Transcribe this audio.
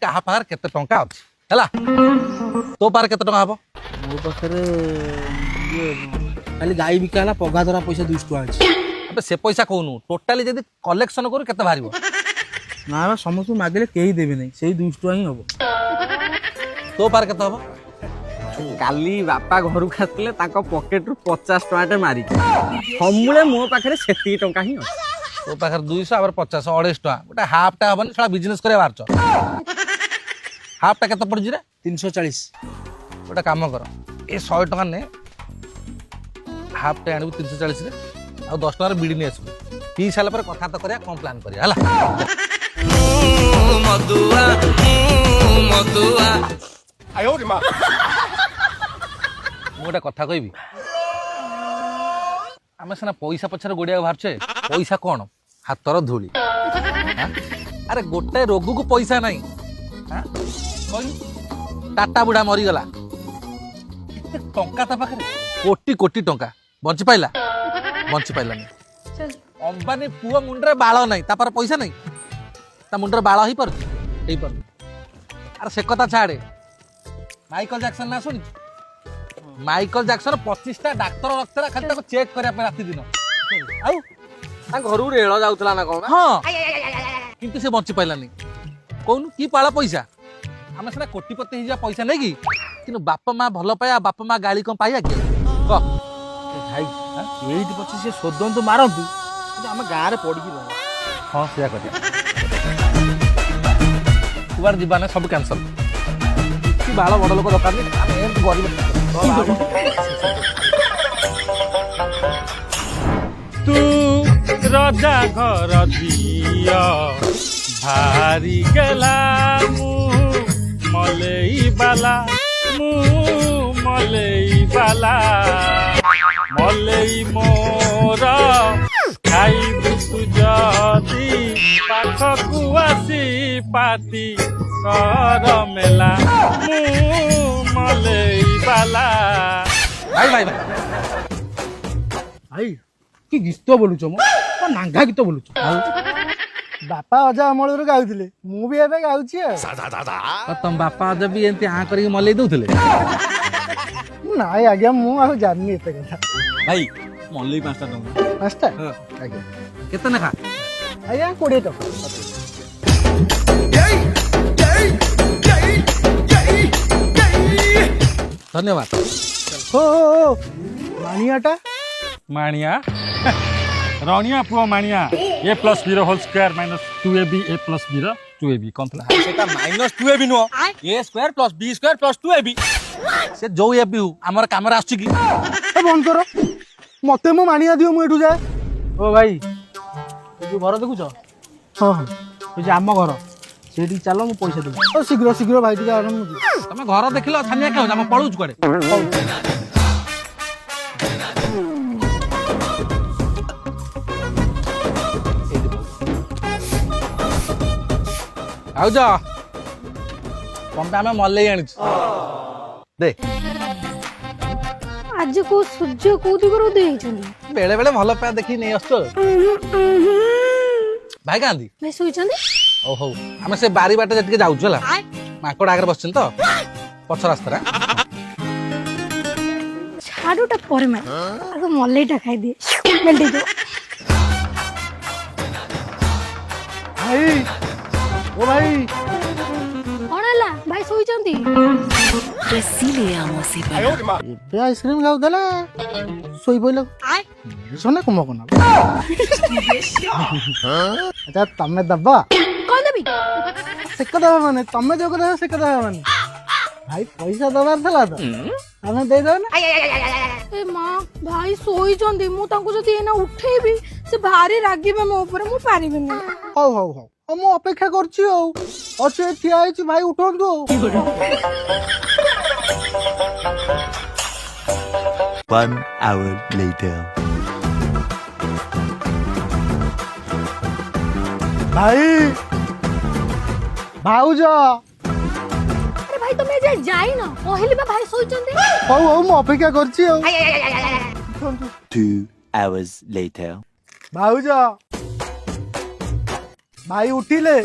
कहा पार केते टंका अछि हला तो पार केते टंका हबो मो पाखरे खाली गाई बिकाला पगा धरा पैसा 200 टका अछि अबे से पैसा कहूनु टोटाली जदी कलेक्शन करू केते बारिबो ना बा समस्त मागले केही देबे नै सेही 200 टका ही हबो तो पार केते हबो काली बापा घर आसले पकेट रु 50 टका मारी समूले मो पाखे से टंका ही तो पाखर 200 आबर 50 250 टका गोटे हाफ टा हबन साला बिजनेस करे बारछ हाफ टा केते पड़ जिरे 340 गोटे काम कर ए 100 टका ने हाफ टा आनबु 340 रे आ 10 टका रे बिडी ने आसबु पी साला पर कथा तो करिया कम प्लान करिया हला मधुआ मधुआ आयो रे मां गोटे कथा कहबी आम सीना पैसा पछार गोड़िया बाहर पैसा कौन हाथर धूली अरे गोटे रोग को पैसा नहीं टाटा बुढ़ा मरीगला टंका ता पाखे कोटी कोटी टंका बंची पाइला अंबानी पुओ मुंडरे बाल नहीं तापर पैसा नहीं ता मुंडरे बाल ही पर अरे से कथा छाड़े माइकल जैक्सन ना सुनी माइकल जैक्सन 25टा डाक्टर रखता खाली ताको चेक करिया पे राती दिन आउ घर रेल जाऊला ना कौन हाँ किंतु से बंची पाइलानी कौन की पाला पैसा आम सीना कोटिपति हो पैसा नहीं कि किंतु बापा माँ भल पाया बापा माँ गाड़ी कौन पाइया कि कह भाई एइट पछी से सोदन तो मारंतु हम गाँ रे पड़ी की हाँ से करिया कुआर जीवाने सब कैंसल कि बाल बड़ लोक दरकार नहीं आम एमती गरीब तू रजा घर दिया भारी गला मलई बाला मलई मोर खाई तू जदी पाखकु आसी पाती कर मेला मलई बाला भाई भाई भाई भाई कि गीत बोलुछ मो नांगा गीत बोलुछ बापा अजा अमल रे गाउथिले मु भी एबे गाउछि तुम बापा जब भी एमती हाँ करिक मलई दउथिले नाई आज्ञा मु आ जाननी एते कथा भाई मलई 5टा टंका 5टा आज्ञा केते नेखा आज्ञा 20 टका धन्यवाद हो मानियाटा मानिया रनिया पुआ मानिया A plus B whole square minus 2ab A plus B 2ab कौन था सेटा minus 2ab no A square plus B square plus 2ab से जो ये भी हमर कैमरा आछी की ए बंद करो मते मो मानिया दियो मु एठू जाए ओ भाई तू घर देखुछ हां हां तू जे आम घर सेठी चलो मु पैसा देबो ओ शीघ्र शीघ्र भाई टिका आराम तमे घर देखिलो छानिया के हम पळुच कुआडे आउ जा पंटा में मलई आनी देख आज को सूर्य को दिगरो देइछनी बेले बेले भल पाया देखि नै आछो भाई गांधी भाई सोइछनी ओ हो हम से बारी बाटे जतिके जाउछु हला माकड़ आगे बसछन तो पछ रास्ता रे छाडुटा पर में आगो मलईटा खाइ दे मेल्टी दो भाई ओ भाई कोनला भाई सोइछंती बे आइसक्रीम खाउ दला सोई बोलो सोना कुम कोना अच्छा तमे दबा कोन देबी से कदा माने तमे जो कदा से कदा माने भाई पैसा दबार थला तो हमें दे दो ना ए मां भाई सोइछंती मु तांको जदी एना उठेबी से भारी रागीबे मो ऊपर मु पारिबे ना हो हम अपेक्षा करछि हो अच्छे ठिया आइछि भाई उठंतु 1 hour later. भाई भाउजा अरे भाई तुम जे जाई ना पहली बा भाई सोइछंती हो हम अपेक्षा करछि हो 2 hours later. भाउजा भाई उठिले